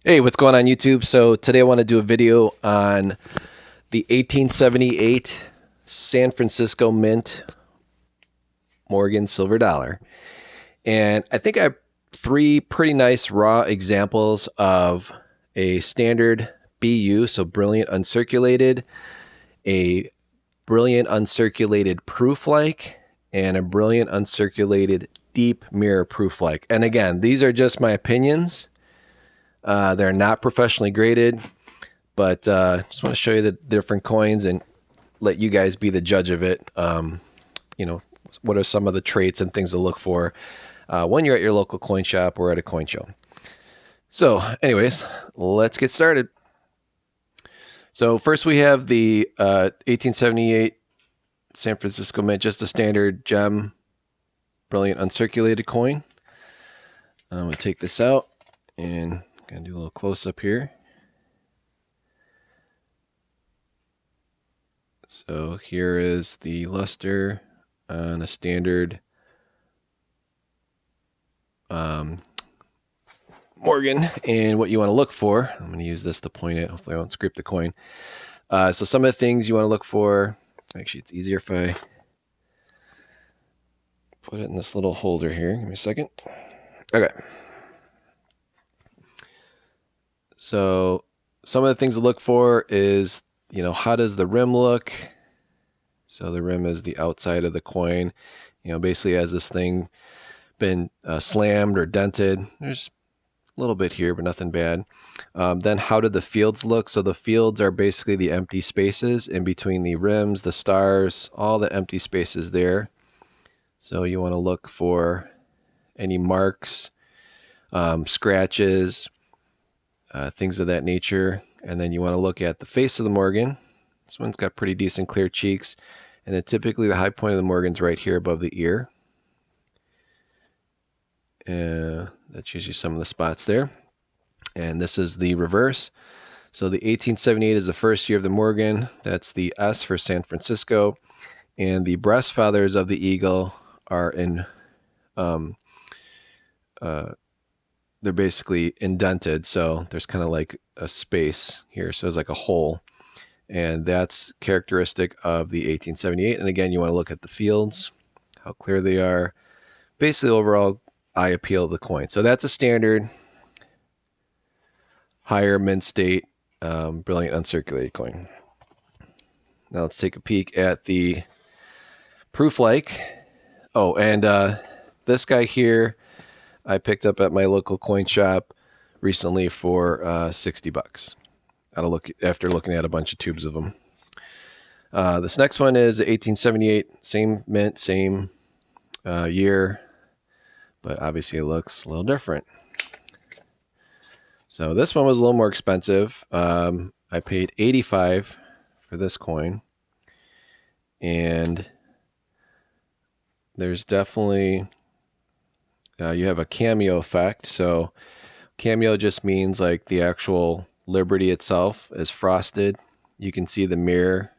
Hey, what's going on YouTube? So today I want to do a video on the 1878 San Francisco Mint Morgan silver dollar. And I think I have three pretty nice raw examples of a standard BU, so brilliant uncirculated, a brilliant uncirculated proof-like, and a brilliant uncirculated deep mirror proof-like. And again, these are just my opinions. They're not professionally graded, but just want to show you the different coins and let you guys be the judge of it. What are some of the traits and things to look for when you're at your local coin shop or at a coin show. So anyways, let's get started. So first we have the 1878 San Francisco Mint, just a standard gem, brilliant uncirculated coin. I'm going to take this out and gonna do a little close up here. So here is the luster on a standard Morgan, and what you want to look for, I'm going to use this to point it, hopefully I won't scrape the coin. So some of the things you want to look for, actually it's easier if I put it in this little holder here. Give me a second. Okay. So some of the things to look for is, how does the rim look? So the rim is the outside of the coin. Basically has this thing been slammed or dented? There's a little bit here, but nothing bad. Then how did the fields look? So the fields are basically the empty spaces in between the rims, the stars, all the empty spaces there. So you want to look for any marks, scratches, things of that nature. And then you want to look at the face of the Morgan. This one's got pretty decent clear cheeks. And then typically the high point of the Morgan's right here above the ear. That's usually some of the spots there. And this is the reverse. So the 1878 is the first year of the Morgan. That's the S for San Francisco. And the breast feathers of the eagle are in, they're basically indented. So there's kind of like a space here. So it's like a hole. And that's characteristic of the 1878. And again, you want to look at the fields, how clear they are. Basically overall eye appeal of the coin. So that's a standard higher mint state brilliant uncirculated coin. Now let's take a peek at the proof-like. Oh, and this guy here I picked up at my local coin shop recently for 60 bucks. After looking at a bunch of tubes of them. This next one is 1878, same mint, same year, but obviously it looks a little different. So this one was a little more expensive. I paid $85 for this coin, and there's definitely you have a cameo effect. So cameo just means like the actual Liberty itself is frosted. You can see the mirror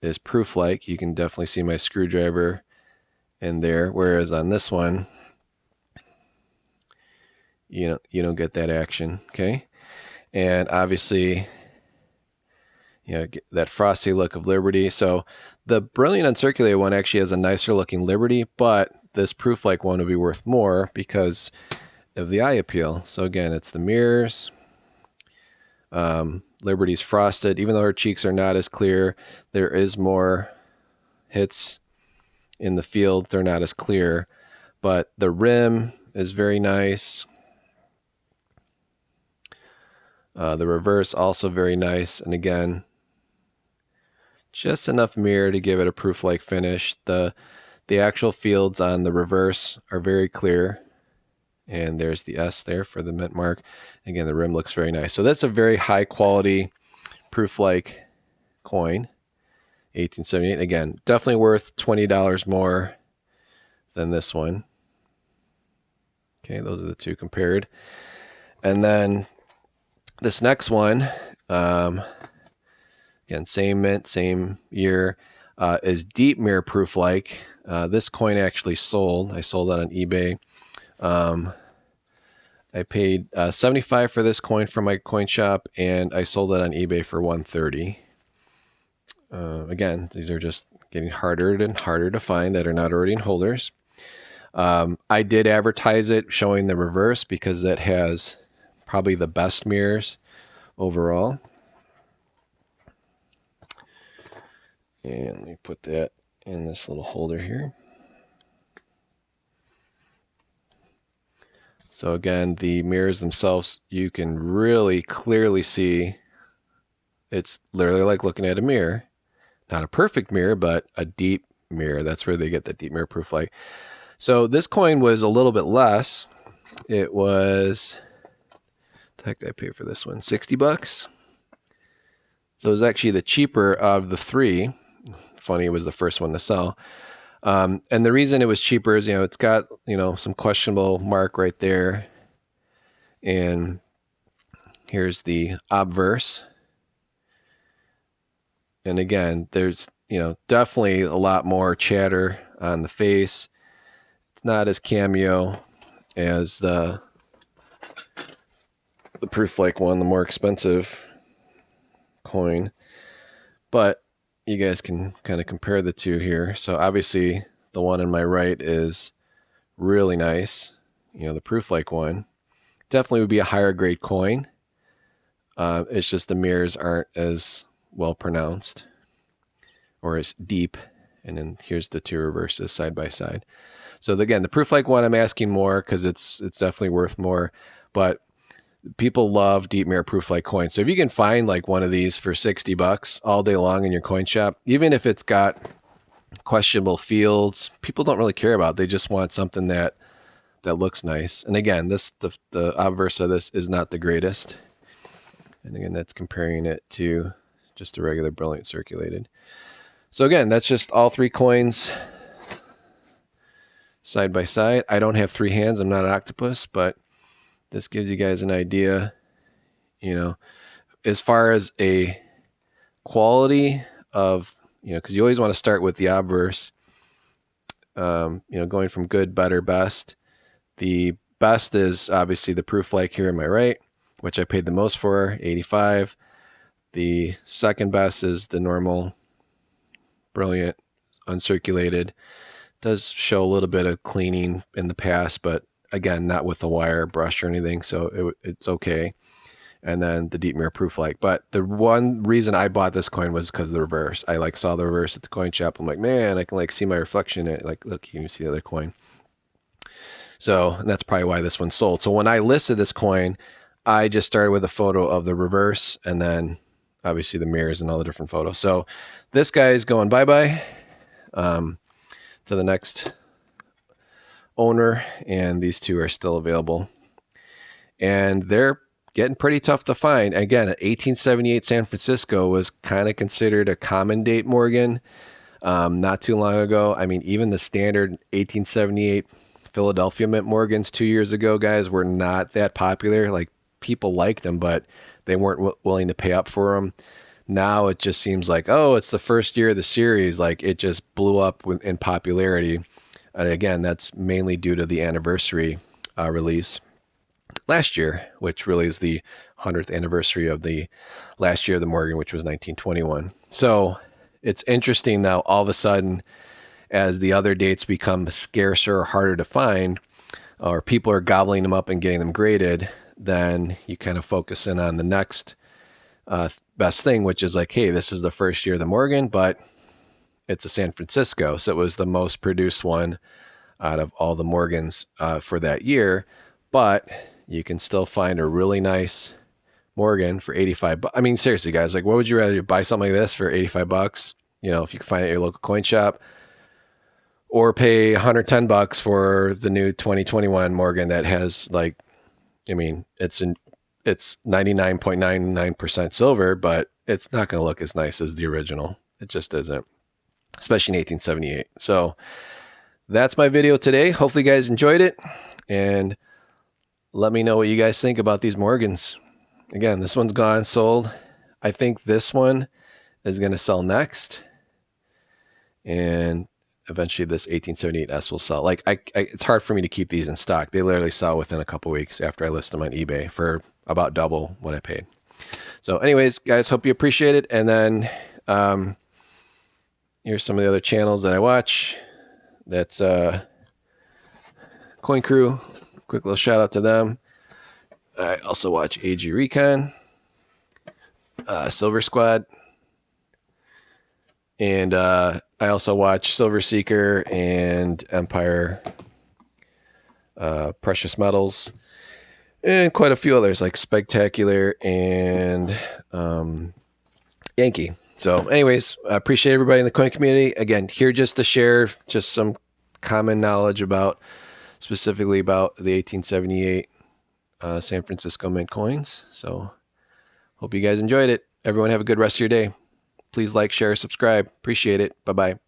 is proof-like. You can definitely see my screwdriver in there, whereas on this one, you don't get that action. Okay, and obviously, that frosty look of Liberty. So the brilliant uncirculated one actually has a nicer looking Liberty, but this proof-like one would be worth more because of the eye appeal. So again, it's the mirrors. Liberty's frosted. Even though her cheeks are not as clear, there is more hits in the field. They're not as clear, but the rim is very nice. The reverse also very nice, and again, just enough mirror to give it a proof-like finish. The actual fields on the reverse are very clear, and there's the S there for the mint mark. Again, the rim looks very nice. So that's a very high quality proof-like coin, 1878. Again, definitely worth $20 more than this one. Okay, those are the two compared. And then this next one, again, same mint, same year, is deep mirror proof-like. This coin actually sold. I sold it on eBay. I paid $75 for this coin from my coin shop, and I sold it on eBay for $130. Again, these are just getting harder and harder to find that are not already in holders. I did advertise it showing the reverse because that has probably the best mirrors overall. And let me put that in this little holder here. So again, the mirrors themselves, you can really clearly see it's literally like looking at a mirror. Not a perfect mirror, but a deep mirror. That's where they get the deep mirror proof light. So this coin was a little bit less. It was, the heck did I pay for this one? $60. So it was actually the cheaper of the three. Funny, it was the first one to sell. And the reason it was cheaper is, it's got, some questionable mark right there. And here's the obverse. And again, there's, definitely a lot more chatter on the face. It's not as cameo as the proof like one, the more expensive coin. But you guys can kind of compare the two here. So obviously the one on my right is really nice. The proof like one definitely would be a higher grade coin. It's just the mirrors aren't as well pronounced or as deep. And then here's the two reverses side by side. So again, the proof like one, I'm asking more because it's definitely worth more, but people love deep mirror proof like coins. So if you can find like one of these for $60 all day long in your coin shop, even if it's got questionable fields, people don't really care about it. They just want something that looks nice. And again, the obverse of this is not the greatest. And again, that's comparing it to just the regular brilliant circulated. So again, that's just all three coins side by side. I don't have three hands. I'm not an octopus, but this gives you guys an idea, as far as a quality of, because you always want to start with the obverse, going from good, better, best. The best is obviously the proof like here on my right, which I paid the most for, $85. The second best is the normal brilliant uncirculated. Does show a little bit of cleaning in the past, but again, not with a wire brush or anything, so it's okay. And then the deep mirror proof like. But the one reason I bought this coin was because of the reverse. I saw the reverse at the coin shop. I'm like, man, I can see my reflection in it. Like, look, you can see the other coin. So that's probably why this one sold. So when I listed this coin, I just started with a photo of the reverse and then obviously the mirrors and all the different photos. So this guy is going bye-bye to the next owner, and these two are still available. And they're getting pretty tough to find. Again, 1878 San Francisco was kind of considered a common date Morgan not too long ago. I mean, even the standard 1878 Philadelphia Mint Morgans 2 years ago, guys, were not that popular. Like, people liked them, but they weren't willing to pay up for them. Now it just seems like, oh, it's the first year of the series. Like, it just blew up in popularity. And again, that's mainly due to the anniversary release last year, which really is the 100th anniversary of the last year of the Morgan, which was 1921. So it's interesting now, all of a sudden, as the other dates become scarcer or harder to find, or people are gobbling them up and getting them graded, then you kind of focus in on the next best thing, which is like, hey, this is the first year of the Morgan, but it's a San Francisco. So it was the most produced one out of all the Morgans for that year, but you can still find a really nice Morgan for $85. I mean, seriously, guys, like, what would you rather buy something like this for $85? If you can find it at your local coin shop, or pay $110 for the new 2021 Morgan that has, like, I mean, it's 99.99% silver, but it's not going to look as nice as the original. It just isn't, especially in 1878. So that's my video today. Hopefully you guys enjoyed it, and let me know what you guys think about these Morgans. Again, this one's gone, sold. I think this one is going to sell next. And eventually this 1878S will sell. Like it's hard for me to keep these in stock. They literally sell within a couple weeks after I list them on eBay for about double what I paid. So anyways, guys, hope you appreciate it. And then here's some of the other channels that I watch. That's Coin Crew. Quick little shout out to them. I also watch AG Recon, Silver Squad, and I also watch Silver Seeker and Empire Precious Metals, and quite a few others like Spectacular and Yankee. So anyways, I appreciate everybody in the coin community. Again, here just to share just some common knowledge about, specifically about the 1878 San Francisco Mint coins. So hope you guys enjoyed it. Everyone have a good rest of your day. Please like, share, subscribe. Appreciate it. Bye-bye.